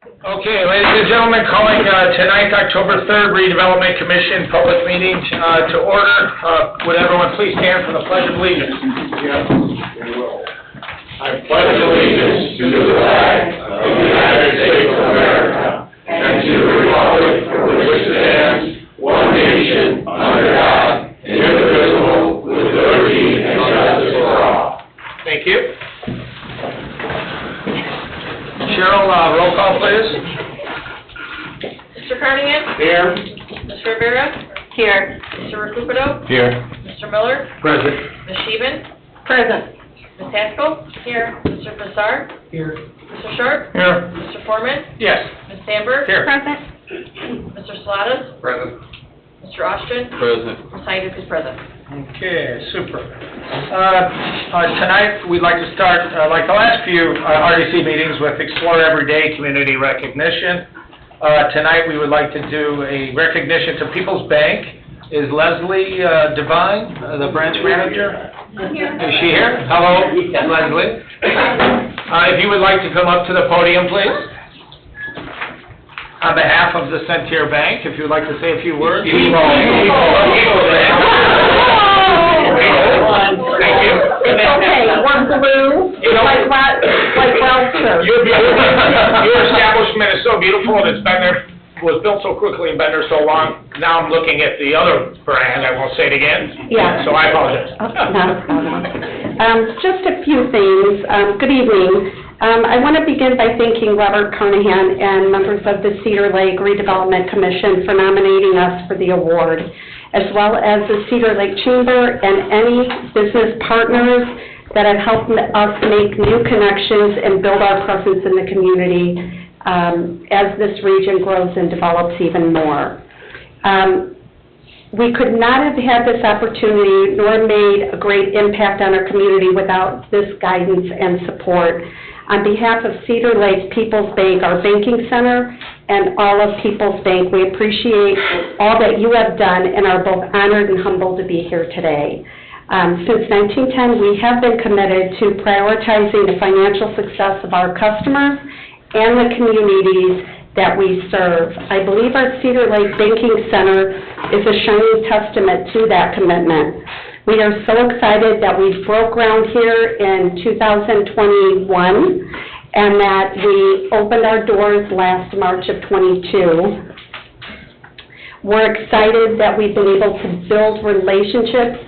Okay, ladies and gentlemen, calling tonight's October 3rd Redevelopment Commission public meeting to order. Would everyone please stand for the Pledge of Allegiance? Yes, we will. I pledge allegiance to the flag of the United States of America and to the republic for which it stands, one nation, under God, indivisible, with liberty and justice for all. Thank you. Cheryl, roll call, please. Mr. Cardigan? Here. Mr. Rivera? Here. Mr. Recupero? Here. Mr. Miller? Present. Ms. Sheehan? Present. Ms. Haskell? Here. Mr. Fassar? Here. Mr. Sharp? Here. Mr. Foreman? Yes. Ms. Sandberg? Here. Present. Mr. Salatas? Present. Mr. Ostrin? Present. Ms. Heidick is present. Okay, super. Tonight, we'd like to start, like the last few RDC meetings, with Explore Everyday Community Recognition. Tonight, we would like to do a recognition to People's Bank. Is Leslie Devine, the branch manager? Is she here? Hello, Leslie. If you would like to come up to the podium, please. On behalf of the Centier Bank, if you would like to say a few words. Thank you. It's okay, we're blue, like Welcher. Your establishment is so beautiful, and it's been there, was built so quickly and been there so long. Now I'm looking at the other brand, I won't say it again. Yeah. So I apologize. Not a problem. Just a few things. Good evening. I want to begin by thanking Robert Carnahan and members of the Cedar Lake Redevelopment Commission for nominating us for the award, as well as the Cedar Lake Chamber and any business partners that have helped us make new connections and build our presence in the community as this region grows and develops even more. We could not have had this opportunity nor made a great impact on our community without this guidance and support. On behalf of Cedar Lake People's Bank, our banking center, and all of People's Bank, we appreciate all that you have done and are both honored and humbled to be here today. Since 1910, we have been committed to prioritizing the financial success of our customers and the communities that we serve. I believe our Cedar Lake Banking Center is a shining testament to that commitment. We are so excited that we broke ground here in 2021 and that we opened our doors last March of 22. We're excited that we've been able to build relationships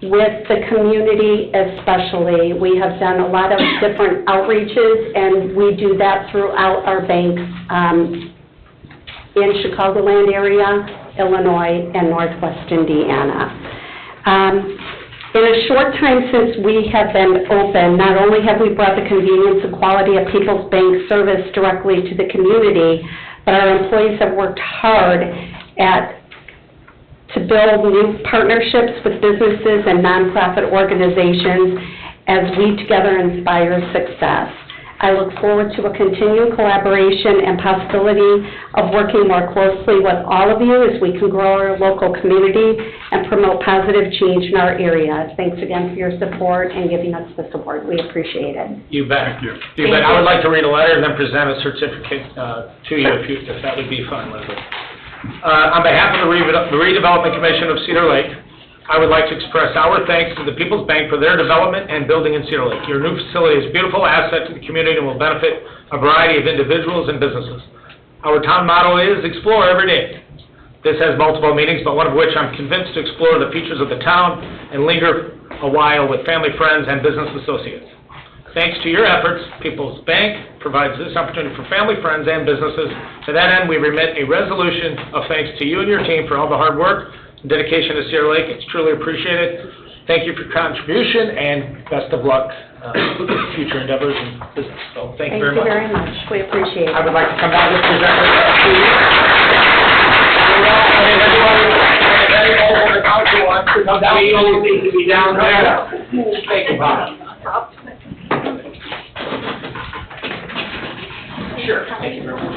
with the community especially. We have done a lot of different outreaches, and we do that throughout our banks in Chicagoland area, Illinois, and Northwest Indiana. In a short time since we have been open, not only have we brought the convenience and quality of People's Bank service directly to the community, but our employees have worked hard to build new partnerships with businesses and nonprofit organizations as we together inspire success. I look forward to a continued collaboration and possibility of working more closely with all of you as we can grow our local community and promote positive change in our area. Thanks again for your support and giving us the support. We appreciate it. You bet. You bet. I would like to read a letter and then present a certificate to you if that would be fine, Leslie. On behalf of the Redevelopment Commission of Cedar Lake, I would like to express our thanks to the People's Bank for their development and building in Cedar Lake. Your new facility is a beautiful asset to the community and will benefit a variety of individuals and businesses. Our town motto is Explore Every Day. This has multiple meanings, but one of which I'm convinced to explore the features of the town and linger a while with family, friends, and business associates. Thanks to your efforts, People's Bank provides this opportunity for family, friends, and businesses. To that end, we remit a resolution of thanks to you and your team for all the hard work and dedication to Cedar Lake. It's truly appreciated. Thank you for your contribution, and best of luck with future endeavors and business. So thank you very much. Thank you very much. We appreciate it. I would like to come down and present this to you. If anyone over the council wants to come down, you need to be down there. Thank you, Bob. Sure. Thank you very much.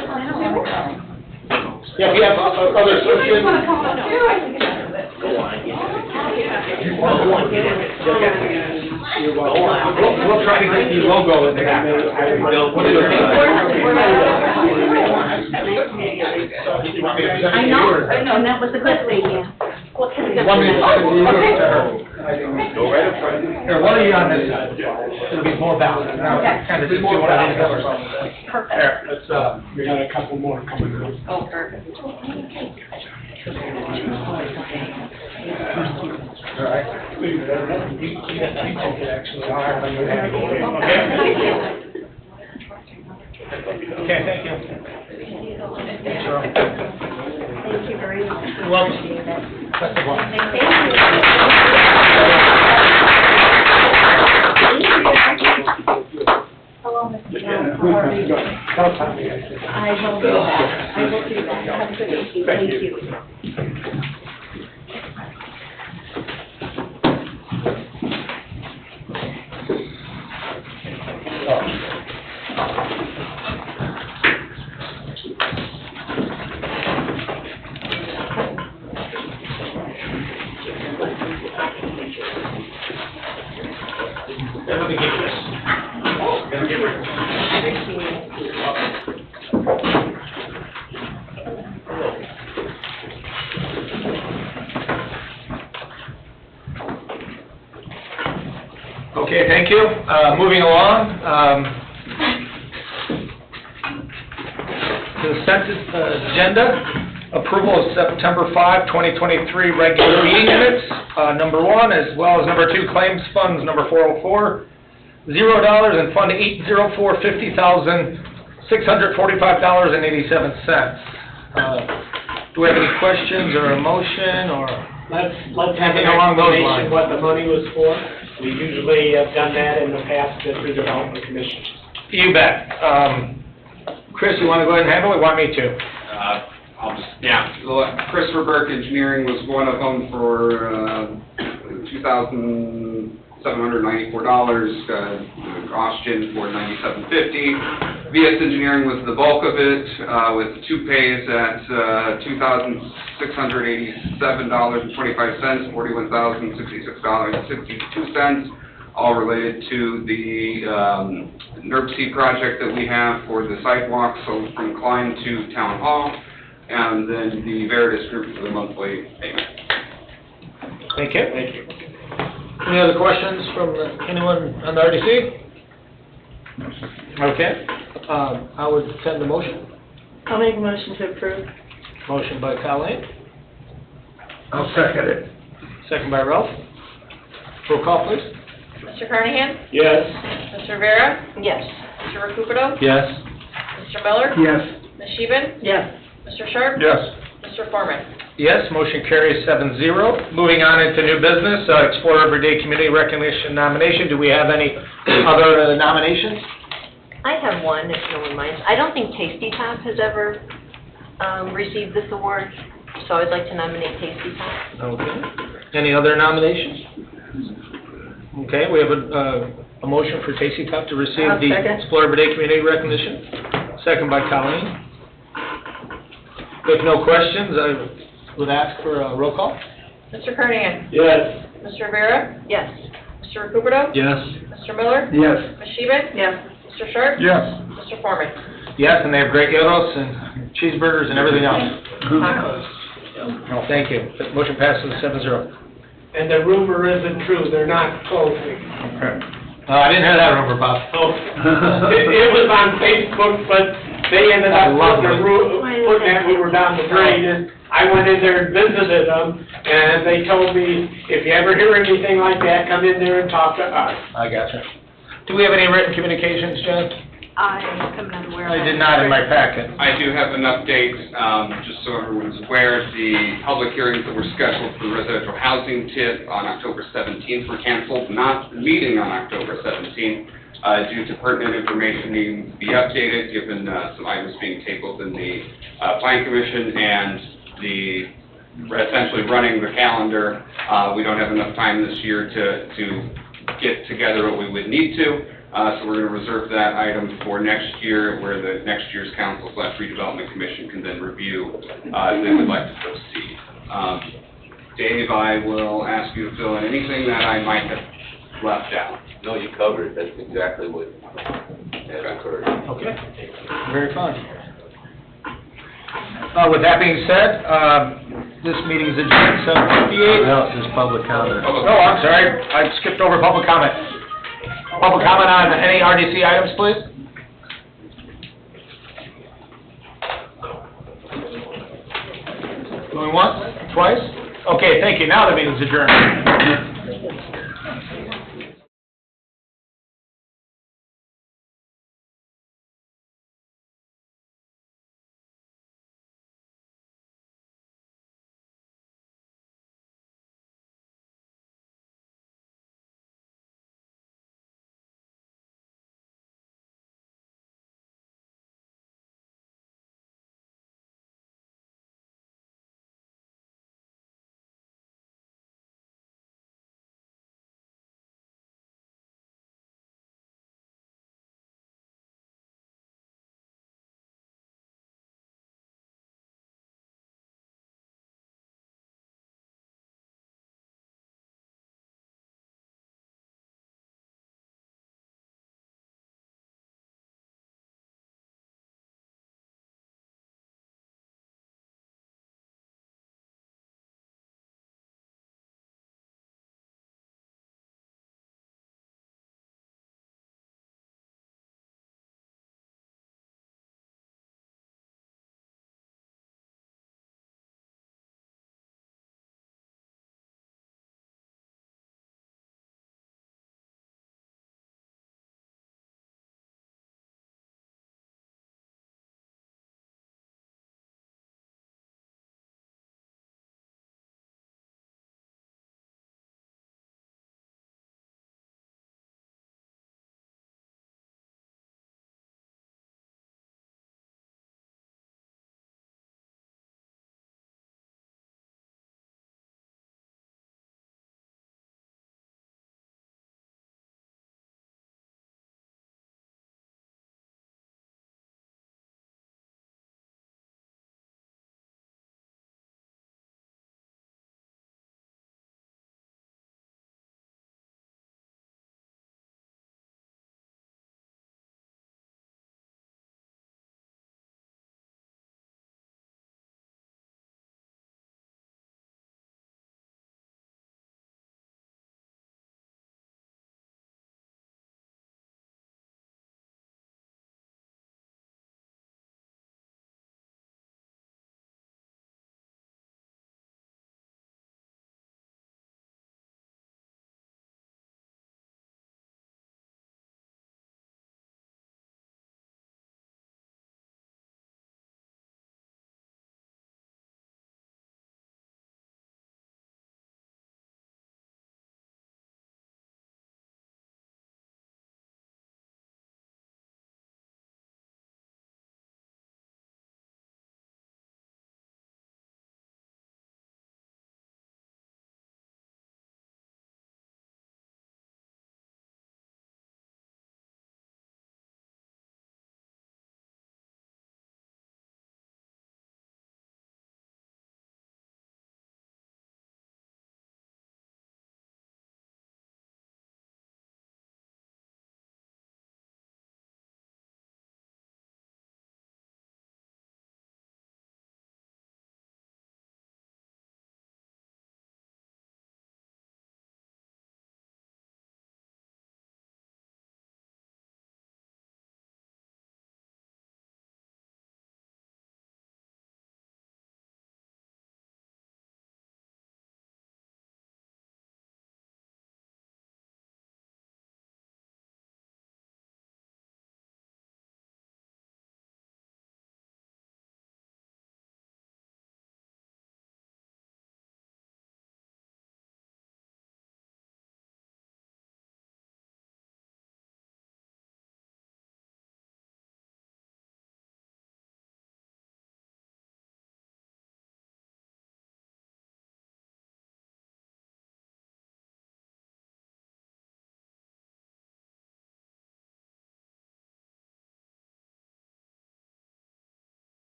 Yeah, we have other associates. Go on. You're welcome. We'll try to get the logo in there. I know, and that was a good thing, yeah. What can I do? 1 minute, Okay. to her. Go right up front. Here, one of you on this side. It'll be more balanced. Now, Okay. kind of just do one of these or something. Perfect. There, let's, We got a couple more coming up. Oh, perfect. all right. Okay, thank you. Sure. Thank you very much. You're welcome. Appreciate it. Best of luck. Hello, Mr. Jones. How are you? Tell Tommy I said. I will do that. I will do that. Have a good evening. Thank you. Let me give you this. Let me give you this. Okay, thank you. Moving along, consent agenda, approval of September 5, 2023 regular meeting minutes, number 1, as well as number 2, claims funds, number 404, $0, and Fund 804, $50,645.87. Do we have any questions or a motion, or? Let's have Something an along those explanation lines. what the money was for. We usually have done that in the past at Redevelopment Commission. You bet. Chris, you want to go ahead and handle it, or want me to? I'll just, yeah, Christopher Burke Engineering was one of them for $2,794, Austin for $9,750. VS Engineering was the bulk of it, with two pays at $2,687.25, $41,066.62, all related to the NERC project that we have for the sidewalk, so from Klein to Town Hall, and then the Veritas Group for the monthly payment. Thank you. Any other questions from anyone on the RDC? Okay. I would send the motion. I'll make a motion to approve. Motion by Colleen, I'll second it. second by Ralph. Roll call, please. Mr. Carnahan? Yes. Mr. Rivera? Yes. Mr. Recupero? Yes. Mr. Miller? Yes. Ms. Sheehan? Yes. Mr. Sharp? Yes. Mr. Foreman? Yes, motion carries 7-0. Moving on into new business, Explore Everyday Community Recognition nomination. Do we have any other nominations? I have one, if no one minds. I don't think Tasty Top has ever received this award, so I'd like to nominate Tasty Top. Okay. Any other nominations? Okay, we have a motion for Tasty Top to receive I'll the second. Explore Everyday Community Recognition. Second by Colleen. If no questions, I would ask for a roll call. Mr. Carnahan? Yes. Mr. Rivera? Yes. Mr. Recupero? Yes. Mr. Miller? Yes. Ms. Sheehan? Yes. Mr. Sharp? Yes. Mr. Foreman? Yes, and they have great gyros and cheeseburgers and everything else. Well, thank you. Motion passes 7-0. And the rumor isn't true, they're not closing. I didn't hear that rumor, Bob. Oh, it was on Facebook, but they ended up putting that we were down the drain, and I went in there and visited them, and they told me, if you ever hear anything like that, come in there and talk to us. I gotcha. Do we have any written communications, John? I am not aware of I that. did not in my packet. I do have an update, just so everyone's aware. The public hearings that were scheduled for the residential housing TIF on October 17th were canceled, not meeting on October 17th, due to pertinent information needing to be updated, given some items being tabled in the Planning Commission and essentially running the calendar. We don't have enough time this year to get together what we would need to. So we're going to reserve that item for next year, where the next year's council/redevelopment commission can then review if they would like to proceed. Dave, I will ask you to fill in anything that I might have left out. No, you covered it, that's exactly what has occurred. Okay, very fun. With that being said, this meeting's adjourned 7:58. No, it's just public comment. Oh, I'm sorry, I skipped over public comment. Public comment on any RDC items, please? Going once, twice? Okay, thank you, now the meeting's adjourned.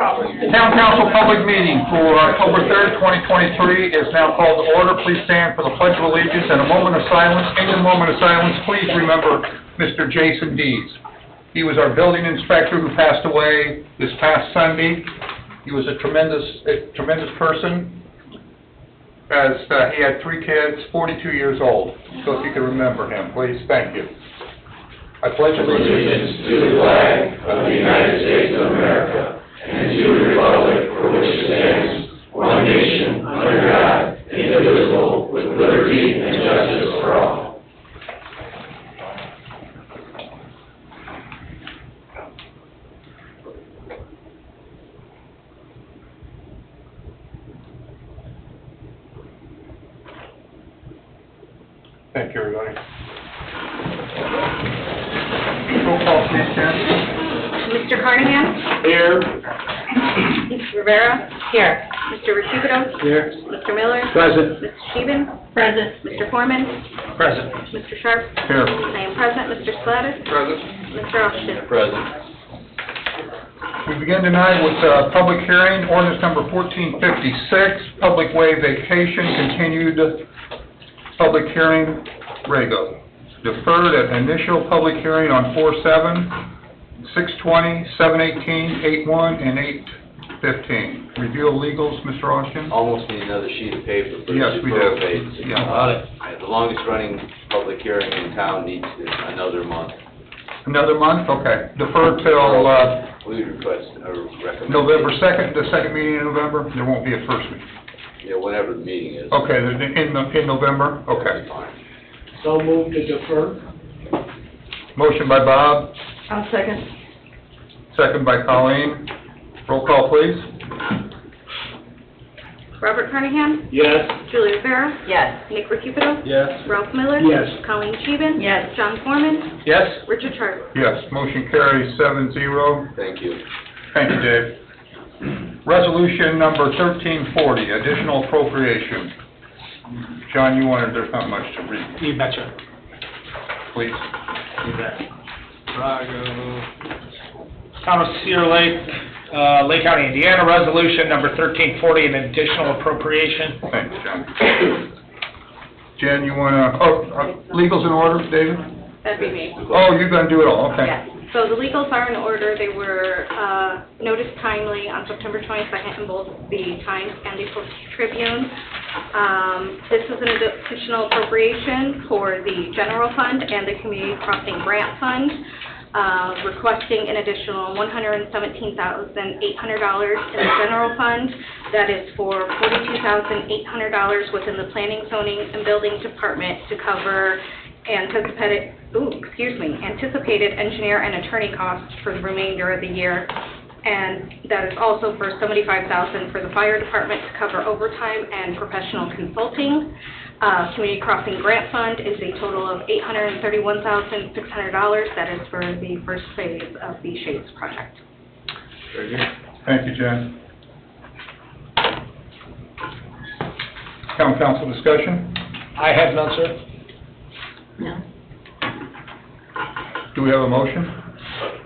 Town Council public meeting for October 3rd, 2023 is now called to order. Please stand for the Pledge of Allegiance and a moment of silence. In the moment of silence, please remember Mr. Jason Dees. He was our building inspector who passed away this past Sunday. He was a tremendous person, as he had 3 kids, 42 years old. So if you can remember him, please, thank you. I pledge Allegiance to the flag of the United States of America and to the republic for which it stands, one nation, under God, indivisible, with liberty and justice for all. Thank you, everybody. Roll call, please, Jen. Mr. Carnahan? Here. Ms. Rivera? Here. Mr. Rosito? Here. Mr. Miller? Present. Mr. Sheehan? Present. Mr. Foreman? Present. Mr. Sharp? Here. I am present. Mr. Slattery? Present. Mr. Austin? Present. We begin tonight with a public hearing, ordinance number 1456, public way vacation, continued public hearing, Rego. Deferred at initial public hearing on 4/7, 6/20, 7/18, 8/1, and 8/15. Review of legals, Mr. Austin? Almost need another sheet of paper for Yes, the we deferral do. dates. Yeah. The longest running public hearing in town needs another month. Another month? Okay. Deferred till We would request or recommend. November 2nd, the second meeting in November? There won't be a first meeting. Yeah, whenever the meeting is. Okay, in November? Okay. Fine. So move to defer. Motion by Bob, I'll second. second by Colleen. Roll call, please. Robert Carnahan? Yes. Julie Rivera? Yes. Nick Rosito? Yes. Ralph Miller? Yes. Colleen Sheehan? Yes. John Foreman? Yes? Richard Sharp? Yes, motion carries 7-0. Thank you. Thank you, Dave. Resolution number 1340, additional appropriation. John, there's not much to read, You betcha. please. You bet. Town of Cedar Lake, Lake County, Indiana, resolution number 1340, an additional appropriation. Thanks, John. Jen, legals in order, David? That'd be me. Oh, you're gonna do it all, okay. Yes. So the legals are in order. They were noticed timely on September 22nd in both the Times and the Post-Tribune. This is an additional appropriation for the general fund and the community crossing grant fund, requesting an additional $117,800 in the general fund. That is for $42,800 within the planning, zoning, and building department to cover anticipated engineer and attorney costs for the remainder of the year. And that is also for $75,000 for the fire department to cover overtime and professional consulting. Community Crossing Grant Fund is a total of $831,600. That is for the first phase of the Shades project. Very good. Thank you, Jen. Town council discussion? I have none, sir. No. Do we have a motion?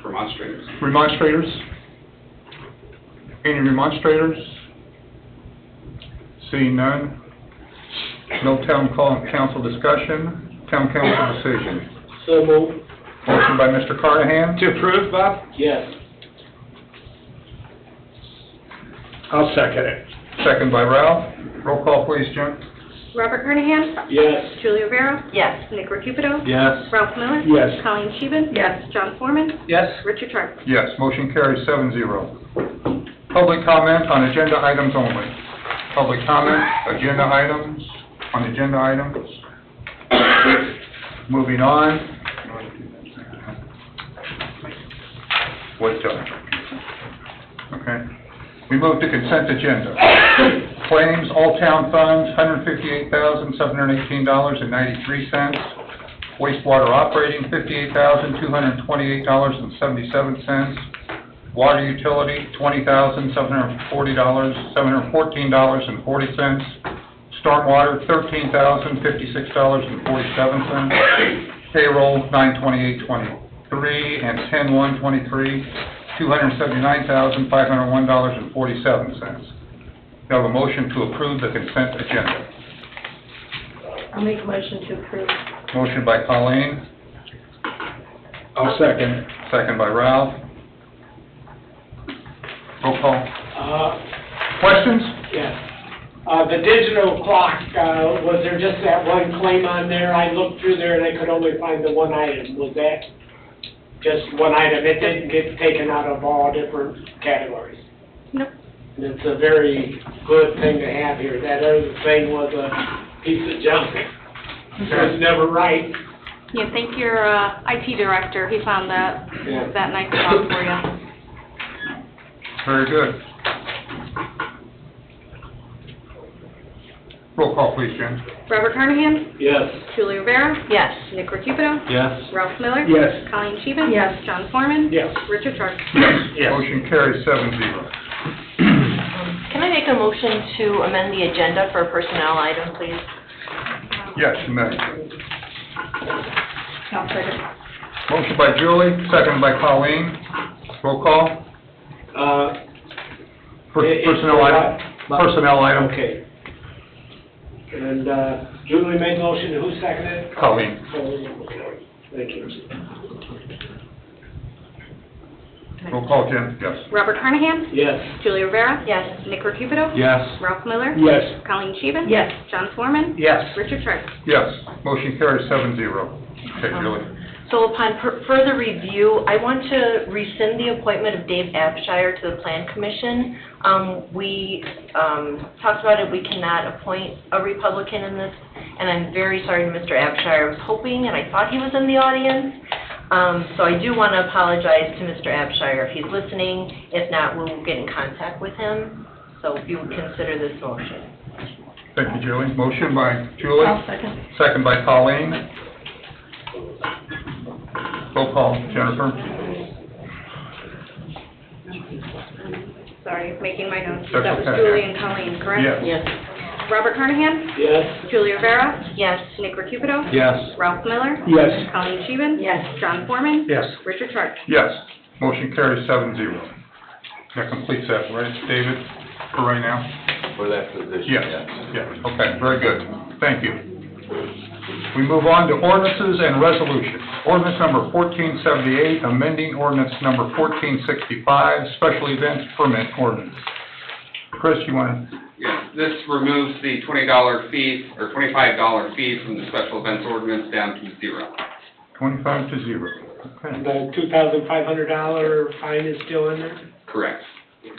Remonstrators. Remonstrators? Any remonstrators? Seeing none? No town council discussion? Town council decision? So move. Motion by Mr. Carnahan? To approve, Bob? Yes. I'll second it. Second by Ralph. Roll call, please, Jim. Robert Carnahan? Yes. Julie Rivera? Yes. Nick Rosito? Yes. Ralph Miller? Yes. Colleen Sheehan? Yes. John Foreman? Yes? Richard Sharp? Yes, motion carries 7-0. Public comment on agenda items only. Public comment, agenda items, on agenda items. Moving on. Okay. We move to consent agenda. Claims, all town funds, $158,718.93. Wastewater operating, $58,228.77. Water utility, $20,714.40. Stormwater, $13,056.47. Payroll, $928.23 and $10,123. $279,501.47. We have a motion to approve the consent agenda. I'll make a motion to approve. Motion by Colleen, I'll second. second by Ralph. Roll call. Questions? Yes. The digital clock, was there just that one claim on there? I looked through there and I could only find the one item. Was that just one item? It didn't get taken out of all different categories? Nope. And it's a very good thing to have here. That other thing was a piece of junk. It was never right. Yeah, thank your IT director, he found that, Yeah. that nice spot for you. Very good. Roll call, please, Jen. Robert Carnahan? Yes. Julie Rivera? Yes. Nick Recupido? Yes. Ralph Miller? Yes. Colleen Sheehan? Yes. John Foreman? Yes. Richard Sharp? Yes. Motion carries 7-0. Can I make a motion to amend the agenda for a personnel item, please? Yes, you may. I'll second. Motion by Julie, second by Colleen. Roll call. Personnel item. Personnel item. Okay. And Julie made the motion, who seconded it? Colleen. Thank you. Roll call, Jen. Yes. Robert Carnahan? Yes. Julie Rivera? Yes. Nick Recupido? Yes. Ralph Miller? Yes. Colleen Sheehan? Yes. John Foreman? Yes. Richard Sharp? Yes. Motion carries 7-0. Okay, Julie. So upon further review, I want to rescind the appointment of Dave Abshire to the Plan Commission. We talked about it, we cannot appoint a Republican in this, and I'm very sorry to Mr. Abshire. I was hoping, and I thought he was in the audience. So I do want to apologize to Mr. Abshire if he's listening. If not, we'll get in contact with him. So if you would consider this motion. Thank you, Julie. Motion by Julie. I'll second. Second by Colleen. Roll call, Jennifer. Sorry, making my notes. That's That was okay. Julie and Colleen, correct? Yes. Yes. Robert Carnahan? Yes. Julie Rivera? Yes. Nick Recupido? Yes. Ralph Miller? Yes. Colleen Sheehan? Yes. John Foreman? Yes. Richard Sharp? Yes. Motion carries 7-0. That completes that, right, David, for right now? For that position, Yes. yes. Yes. Okay, very good. Thank you. We move on to ordinances and resolutions. Ordinance number 1478, amending ordinance number 1465, special events permit ordinance. Chris, you want to? Yes, this removes the $20 fee, or $25 fee from the special events ordinance down to 0. 25 to 0. Okay. The $2,500 fine is still in there? Correct.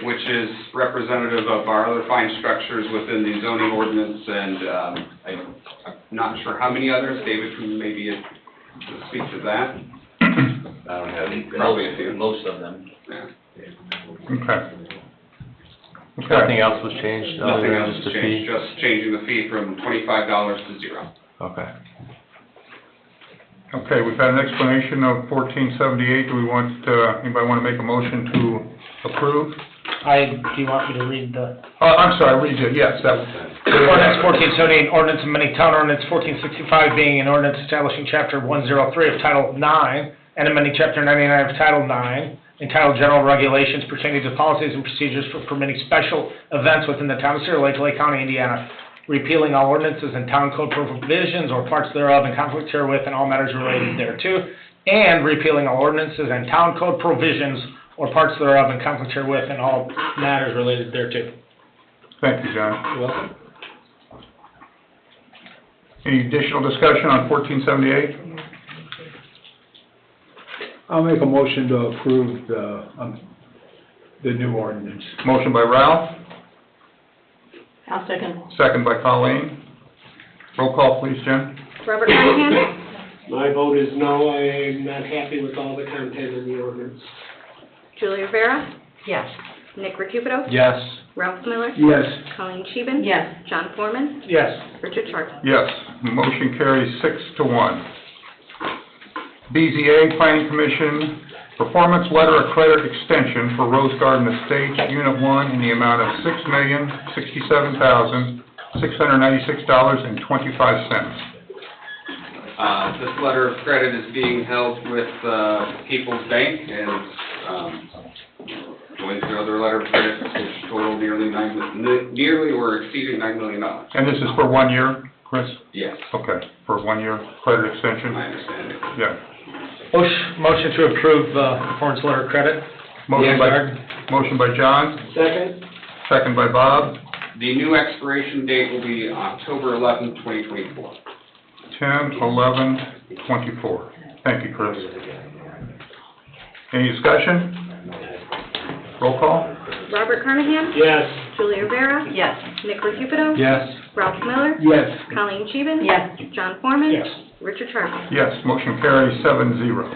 Which is representative of our other fine structures within the zoning ordinance, and I'm not sure how many others. David, can maybe speak to that? I don't have any. Probably a few. Most of them. Yeah. Okay. Nothing else was changed? other Nothing than else just has the changed, fee? just changing the fee from $25 to 0. Okay. Okay, we've had an explanation of 1478. Do we want, anybody want to make a motion to approve? Do you want me to read the? I'm sorry, read it, yes, that was. Ordinance 1478, ordinance amending town ordinance 1465, being an ordinance establishing chapter 103 of Title 9, and amending chapter 99 of Title 9, entitled General Regulations pertaining to policies and procedures for permitting special events within the town of Cedar Lake, Lake County, Indiana, repealing all ordinances and town code provisions or parts thereof in conflict herewith and all matters related thereto, and repealing all ordinances and town code provisions or parts thereof in conflict herewith and all matters related thereto. Thank you, John. You're welcome. Any additional discussion on 1478? I'll make a motion to approve the new ordinance. Motion by Ralph, I'll second. second by Colleen. Roll call, please, Jen. Robert Carnahan? My vote is no. I'm not happy with all the content in the ordinance. Julie Rivera? Yes. Nick Recupido? Yes. Ralph Miller? Yes. Colleen Sheehan? Yes. John Foreman? Yes. Richard Sharp? Yes, motion carries 6-1. BZA Planning Commission, performance letter of credit extension for Rose Garden Estates, Unit 1, in the amount of $6,067,696.25. This letter of credit is being held with People's Bank, and is another letter of credit, which total nearly or exceeding $9 million. And this is for 1 year, Chris? Yes, Okay, for 1 year credit extension? I understand it. Yeah. Motion to approve performance letter of credit. Motion by John, Second? second by Bob. The new expiration date will be October 11th, 2024. 10/11/24. Thank you, Chris. Any discussion? Roll call? Robert Carnahan? Yes. Julie Rivera? Yes. Nick Recupido? Yes. Ralph Miller? Yes. Colleen Sheehan? Yes. John Foreman? Yes. Richard Sharp? Yes, motion carries 7-0.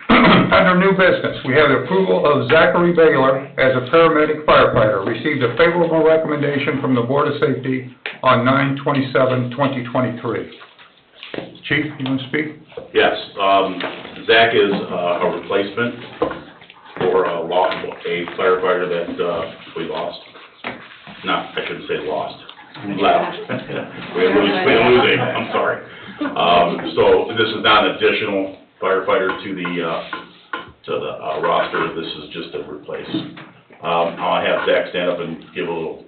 Under new business, we have the approval of Zachary Baylor as a paramedic firefighter. Received a favorable recommendation from the Board of Safety on 9/27/2023. Chief, you want to speak? Yes, Zach is a replacement for a firefighter that we lost. No, I shouldn't say lost, left. We losing, I'm sorry. So this is not an additional firefighter to the roster, this is just a replace. I'll have Zach stand up and give a little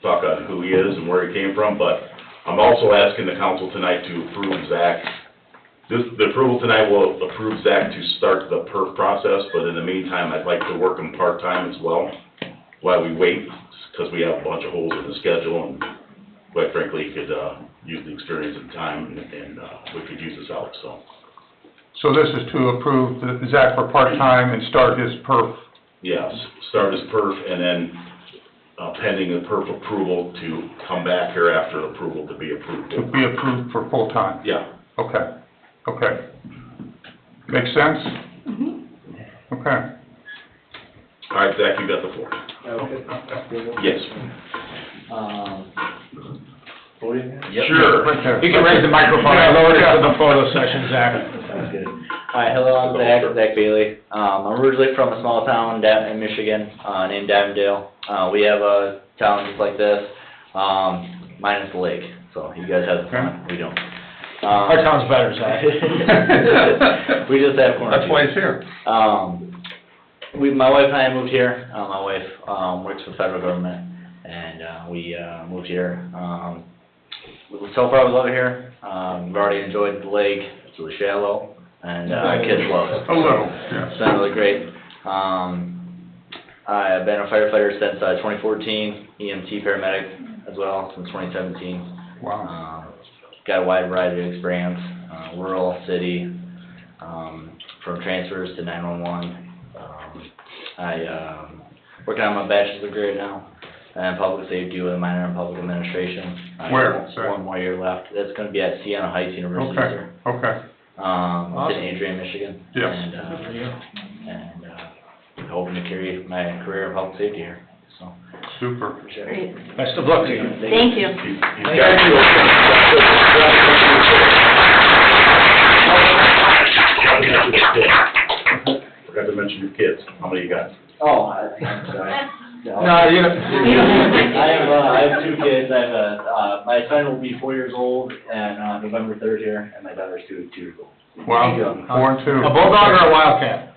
talk on who he is and where he came from, but I'm also asking the council tonight to approve Zach. The approval tonight will approve Zach to start the PERF process, but in the meantime, I'd like to work him part-time as well while we wait, because we have a bunch of holes in the schedule, and quite frankly, he could use the experience and time, and we could use this out, so. So this is to approve Zach for part-time and start his PERF. Yes, start his PERF, and then pending the PERF approval to come back here after approval to be approved. To be approved for full-time? Yeah. Okay, okay. Makes sense? Okay. All right, Zach, you got the floor. Yes. Sure. Right there. You can raise the microphone, I lowered it for the photo session, Zach. Sounds good. Hi, hello, I'm Zach Bailey. I'm originally from a small town in Michigan, named Davendale. We have a town just like this, minus the lake, so you guys have fun, we don't. Our town's better, Zach. We just have quarantine. That's why he's here. My wife and I moved here. My wife works for the federal government, and we moved here. So far, we love it here. We've already enjoyed the lake. It's really shallow, and our kids love it. A little, yeah. It's been really great. I've been a firefighter since 2014, EMT paramedic as well since 2017. Wow. Got a wide variety of experience, rural, city, from transfers to 911. Working on my bachelor's degree right now in public safety with a minor in public administration. Where? Just one more year left. That's going to be at Siena Heights University. Okay, okay. It's in Adrian, Michigan. Yes. And hoping to carry my career in public safety here. So. Super. Great. Best of luck to you. Thank you. Forgot to mention your kids. How many you got? Oh, I'm sorry. No, you don't. I have two kids. My son will be 4 years old and November 3rd here, and my daughter's 2 years old. Wow, 4 and 2. A bulldog or a wildcat?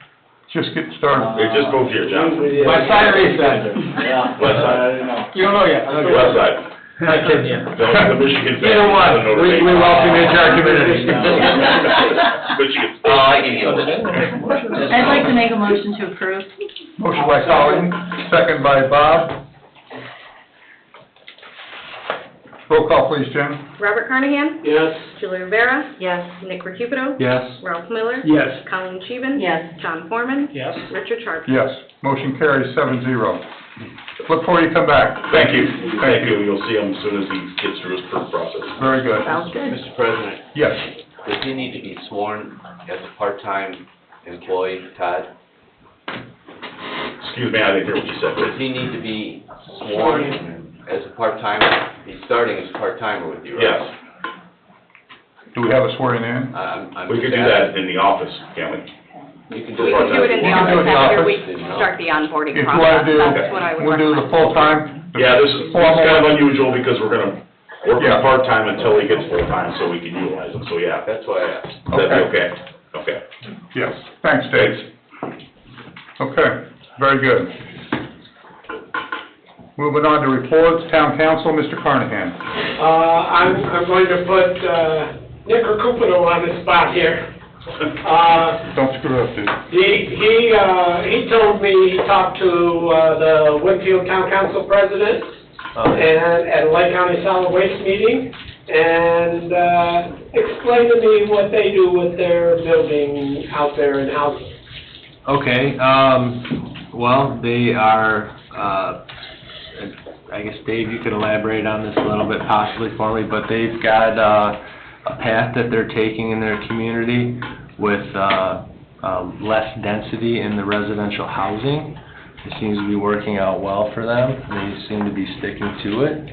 Just get started. Hey, just move here, John. West side or east side? Yeah. West side. I don't know. You don't know yet? West side. Not kidding you. The Michigan fan. Either one, Notre we Dame. welcome you into our community. Michigan State. I can use I'd like to make a motion to approve. Motion by Colleen, second by Bob. Roll call, please, Jim. Robert Carnahan? Yes. Julie Rivera? Yes. Nick Recupido? Yes. Ralph Miller? Yes. Colleen Sheehan? Yes. John Foreman? Yes. Richard Sharp? Yes. Motion carries 7-0. Look forward to you come back. Thank you. Thank you. You'll see him as soon as he gets through his PERF process. Very good. Sounds good. Mr. President, Yes. does he need to be sworn as a part-time employee, Todd? Excuse me, I didn't hear what you said. Does he need to be sworn as a part-timer? He's starting as a part-timer with you, right? Yes. Do we have a swearing in? I'm We could just do that in the office, can't we? You can We do can do it in the We can do it in the office after office. we start the onboarding If you want to process. do, That's what I would we'll do the recommend. full-time. Yeah, this is kind of unusual because we're gonna work Yeah. him part-time until he gets full-time so we can utilize him, so yeah. That's why I asked. That'd be okay. Okay. Yes. Thanks, Dave. Okay. Very good. Moving on to reports, Town Council, Mr. Carnahan. I'm going to put Nick Recupero on the spot here. Don't screw up, dude. He told me he talked to the Winfield Town Council president and at a Lake County Solid Waste meeting, and explained to me what they do with their building out there in housing. Okay, well, they are, I guess, Dave, you could elaborate on this a little bit possibly for me, but they've got a path that they're taking in their community with less density in the residential housing. It seems to be working out well for them. They seem to be sticking to it.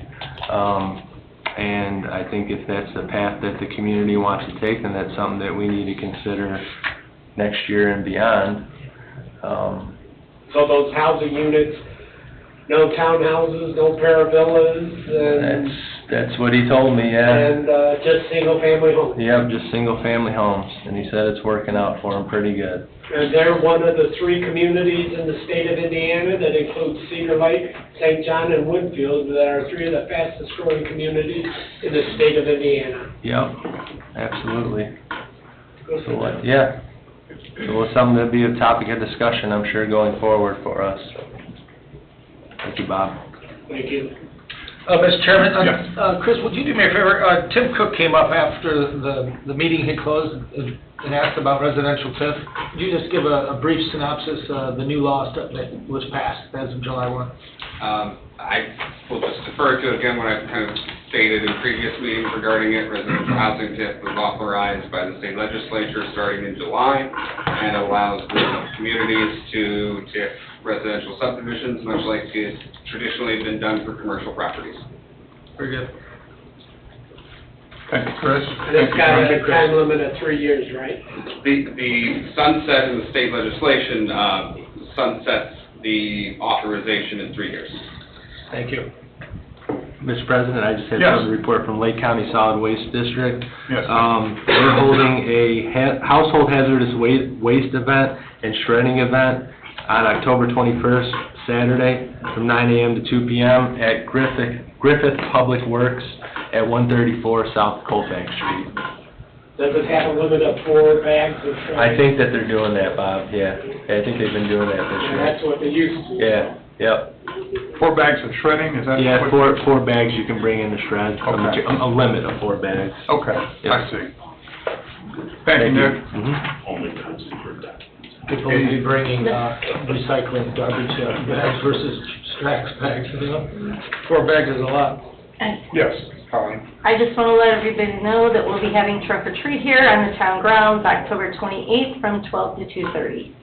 And I think if that's the path that the community wants to take, then that's something that we need to consider next year and beyond. So those housing units, no townhouses, no paravillas, and... That's what he told me, yeah. And just single-family homes. Yep, just single-family homes, and he said it's working out for him pretty good. And they're one of the 3 communities in the state of Indiana that includes Cedar Lake, St. John, and Winfield, that are 3 of the fastest-growing communities in the state of Indiana. Yep, absolutely. So, yeah. So it's something that'd be a topic of discussion, I'm sure, going forward for us. Thank you, Bob. Thank you. Mr. Chairman, Yes. Chris, would you do me a favor? Tim Cook came up after the meeting had closed and asked about residential TIF. Could you just give a brief synopsis of the new law that was passed as of July 1? I will just defer to, again, what I've kind of stated in previous meetings regarding it. Residential housing TIF was authorized by the state legislature starting in July, and allows the communities to TIF residential subdivisions, much like it's traditionally been done for commercial properties. Very good. Thank you, Chris. And it's got a time limit of 3 years, right? The sunset in the state legislation sunsets the authorization in 3 years. Thank you. Mr. President, I just had Yes. some report from Lake County Solid Waste District. Yes. We're holding a household hazardous waste event and shredding event on October 21st, Saturday, from 9 a.m. to 2 p.m. at Griffith Public Works at 134 South Colfax Street. Does it have a limit of 4 bags of trash? I think that they're doing that, Bob, yeah. I think they've been doing that this And year. that's what they used to. Yeah, yep. 4 bags of shredding, is that? Yeah, what- four bags you can bring in to shred, Okay. a limit of 4 bags. Okay, Yep. I see. Thank you, Nick. Mhm. People will be bringing recycling garbage bags versus Strax bags, you know? 4 bags is a lot. Yes, Colleen. I just want to let everybody know that we'll be having trunk or treat here on the town grounds, October 28th, from 12 to 2:30.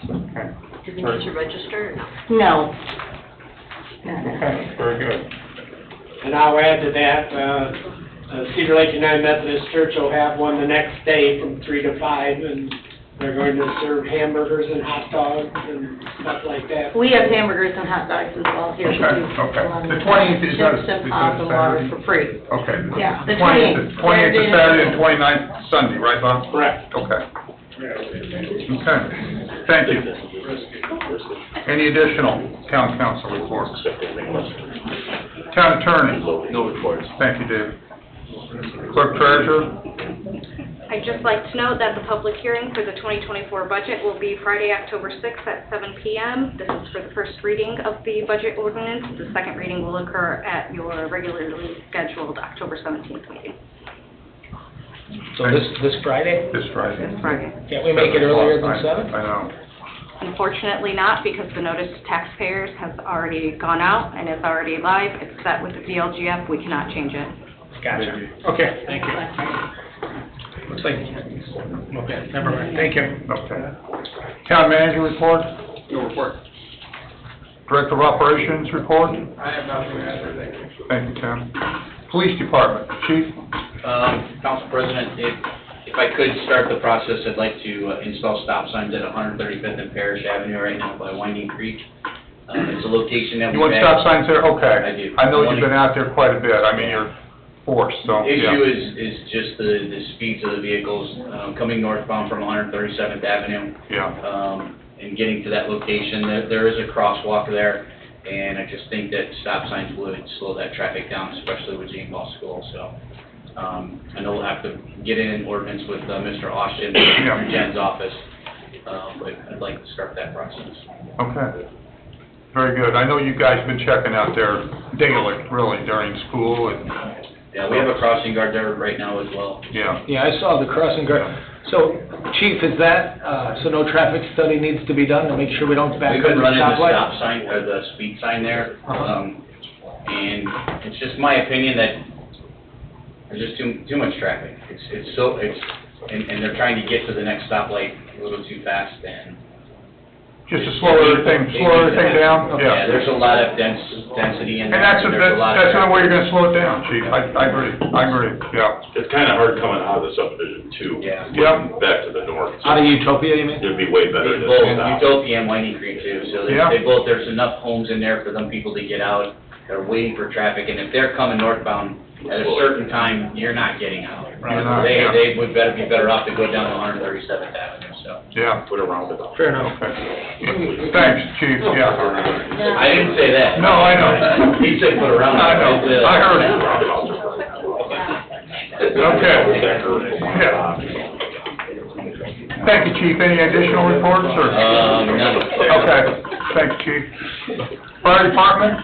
Okay. Do we need to register or no? No. Okay, very good. And I'll add to that, Cedar Lake United Methodist Church will have one the next day from 3 to 5, and they're going to serve hamburgers and hot dogs and stuff like that. We have hamburgers and hot dogs as well here. Okay, okay. The 20th is that a- Chips and is pop that a and water Saturday? for free. Okay. Yeah, the 20th 20th. is Saturday and 29th Sunday, right, Bob? Correct. Okay. Okay, thank you. Any additional town council reports? Town attorney? No reports. Thank you, Dave. Clerk treasurer? I'd just like to note that the public hearing for the 2024 budget will be Friday, October 6th at 7 p.m. This is for the first reading of the budget ordinance. The second reading will occur at your regularly scheduled October 17th meeting. So this Friday? This Friday. This Friday. Can't we make it earlier than 7? I know. Unfortunately not, because the notice to taxpayers has already gone out and is already live. It's set with the VLGF. We cannot change it. Gotcha. Okay, thank you. Looks like, okay, never mind, thank you. Okay. Town manager report? No report. Director of operations report? I have nothing to add, thank you. Thank you, Tim. Police department, chief? Council President, if I could start the process, I'd like to install stop signs at 135th and Parish Avenue right now by Winding Creek. It's a location that You we've want had. stop signs there? Okay. I do. I know you've been out there quite a bit. I mean, you're forced, so, The yeah. issue is just the speeds of the vehicles coming northbound from 137th Avenue. Yeah. and getting to that location. There is a crosswalk there, and I just think that stop signs would slow that traffic down, especially with Jane Ball School, so. I know we'll have to get in an ordinance with Mr. Austin, through Jen's office, but I'd like to start that process. Okay. Very good. I know you guys have been checking out there daily, really, during school and... Yeah, we have a crossing guard there right now as well. Yeah. Yeah, I saw the crossing guard. So, Chief, is that, so no traffic study needs to be done to make sure we don't back We up could the run in the stoplight? stop sign, or the speed sign there, and it's just my opinion that there's just too much traffic. And they're trying to get to the next stoplight a little too fast, and... Just to slow everything down? Yeah, there's a lot of density in there. And that's there's a lot of the way you're traffic. gonna slow it down, Chief. I agree, yeah. It's kind of hard coming out of the subdivision too. Yeah. Yep. Back to the north. Out of Utopia, you mean? It'd be way better They to both, stop. Utopia and Winding Creek too, so Yeah. they both, there's enough homes in there for them people to get out. They're waiting for traffic, and if they're coming northbound at a certain time, you're not getting out. You're not, They yeah. would be better off to go down to 137th Avenue, so. Yeah. Put a roundabout. Fair enough. Okay. Thanks, Chief, yeah. I didn't say that. No, I know. He said put a roundabout. I know, I heard it. Okay. Yeah. Thank you, Chief. Any additional reports, or? None. Okay, thanks, Chief. Fire Department?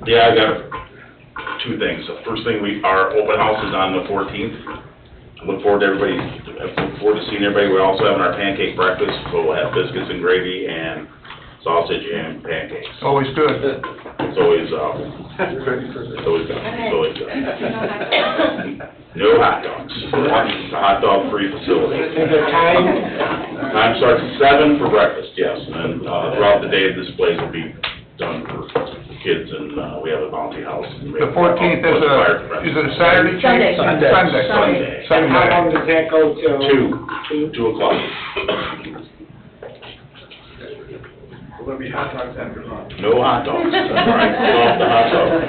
Yeah, I got two things. The first thing, our open house is on the 14th. I look forward to seeing everybody. We're also having our pancake breakfast, so we'll have biscuits and gravy and sausage and pancakes. Always good. It's always good. No hot dogs. It's a hot dog free facility. Is there time? Time starts at 7 for breakfast, yes, and then throughout the day, this place will be done for kids, and we have a bounty house. The 14th is it a Saturday, Chief? Sunday. And how long does that go till? 2 o'clock. Will there be hot dogs after lunch? No hot dogs. All right, pull off the hot dog.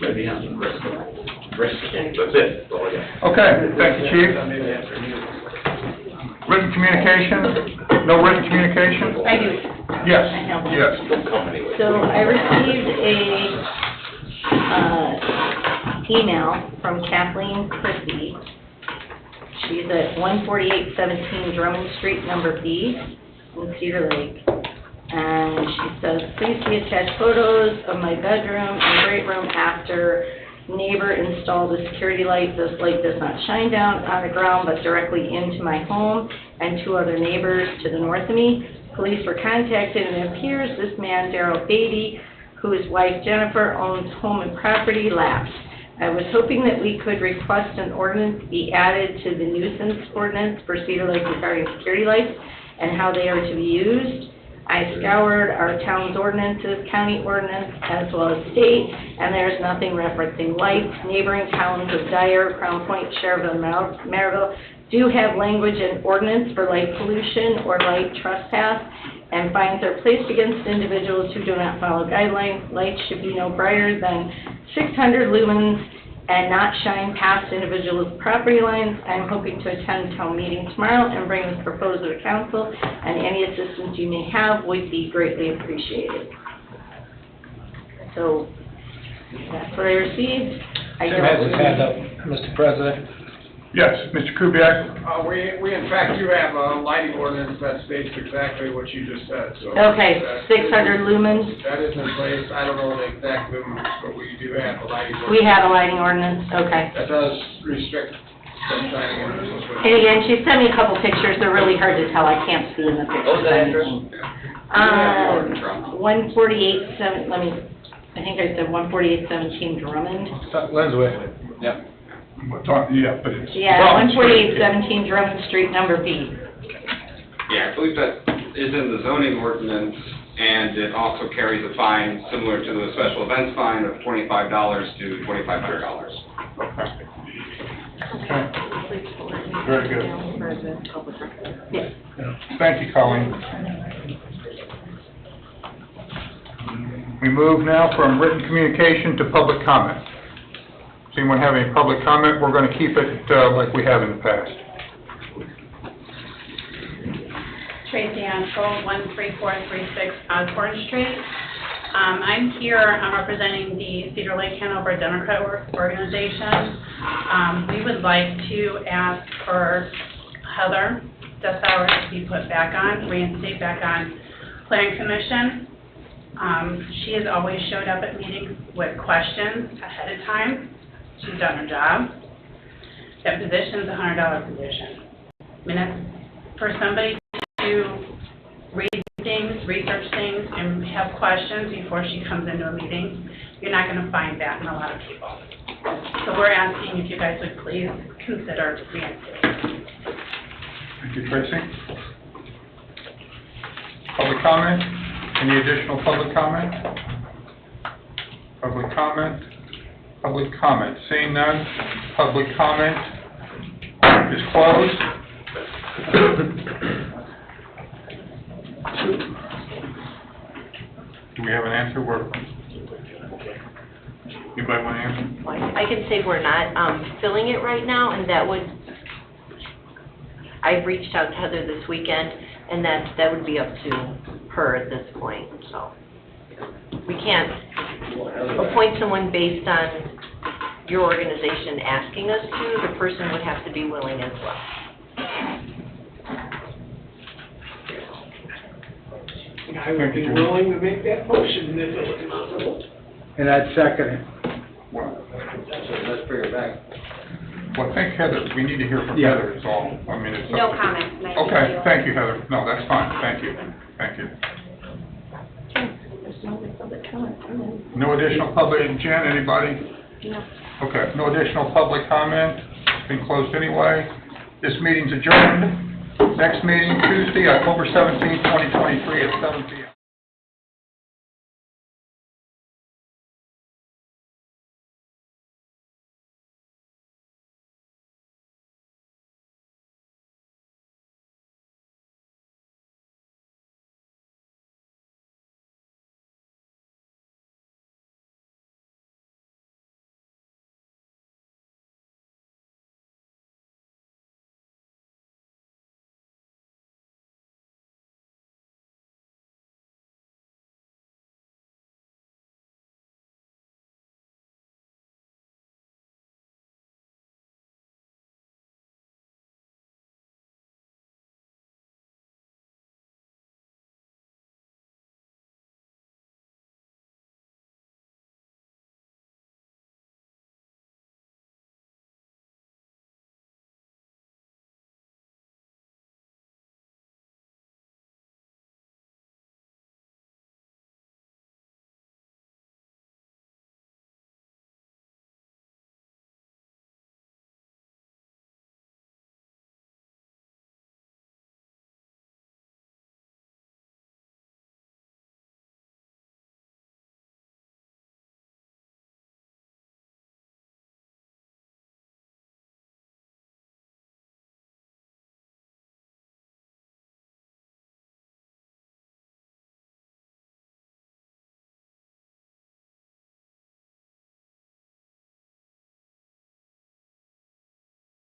Maybe hot dogs. That's it. That's all I got. Okay, thank you, Chief. Written communication? No written communication? I do. Yes, I have one. yes. So I received a email from Kathleen Chrissy. She's at 14817 Drummond Street, number B, in Cedar Lake. And she says, please see attached photos of my bedroom and great room after neighbor installed a security light. This light does not shine down on the ground, but directly into my home and two other neighbors to the north of me. Police were contacted, and it appears this man, Darrell Beatty, whose wife Jennifer owns home and property, lapsed. I was hoping that we could request an ordinance be added to the nuisance ordinance for Cedar Lake regarding security lights and how they are to be used. I scoured our town's ordinances, county ordinance, as well as state, and there's nothing referencing lights. Neighboring towns of Dyer, Crown Point, Cherville, and Maryville do have language and ordinance for light pollution or light trespass, and fines are placed against individuals who do not follow guidelines. Lights should be no brighter than 600 lumens and not shine past individuals' property lines. I'm hoping to attend town meeting tomorrow and bring this proposal to council, and any assistance you may have would be greatly appreciated. So, that's what I received. Tim has his hand up, Mr. President. Yes, Mr. Kubiak? We in fact do have a lighting ordinance that states exactly what you just said, so. Okay, 600 lumens. That is in place. I don't know the exact lumens, but we do have a lighting ordinance. We have a lighting ordinance, okay. That does restrict some shining in this. And again, she sent me a couple pictures, they're really hard to tell, I can't see in the pictures. What was the address? 148, I think I said 14817 Drummond. Lensway. Yep. Yeah, but it's... Yeah, 14817 Drummond Street, number B. Yeah, I believe that is in the zoning ordinance, and it also carries a fine similar to the special events fine of $25 to $2,500. Very good. Yes. Thank you, Colleen. We move now from written communication to public comment. Does anyone have any public comment? We're going to keep it like we have in the past. Tracy Ansel, 13436 Osborne Street. I'm here, I'm representing the Cedar Lake Hanover Democrat Organization. We would like to ask for Heather Dessauer to be put back on, reinstate back on Plan Commission. She has always showed up at meetings with questions ahead of time. She's done her job. That position's a $100 position. I mean, that's for somebody to read things, research things, and have questions before she comes into a meeting. You're not going to find that in a lot of people. So we're asking if you guys would please consider reinstating. Thank you, Tracy. Public comment? Any additional public comment? Public comment? Public comment. Seeing none, public comment is closed. Do we have an answer? Anybody want to answer? I can say we're not filling it right now, and that would, I've reached out to Heather this weekend, and that would be up to her at this point, so. We can't appoint someone based on your organization asking us to. The person would have to be willing as well. I would be willing to make that motion if it was possible. And I'd second it. Let's bring her back. Well, thank Heather. We need to hear from Yeah. Heather is all. I mean, it's. No comment tonight. Okay, thank you, Heather. No, that's fine. Thank you. Thank you. There's no other public comment. No additional public, Jen, anybody? No. Okay, no additional public comment. It's been closed anyway. This meeting's adjourned. Next meeting, Tuesday, October 17th, 2023 at 7 p.m.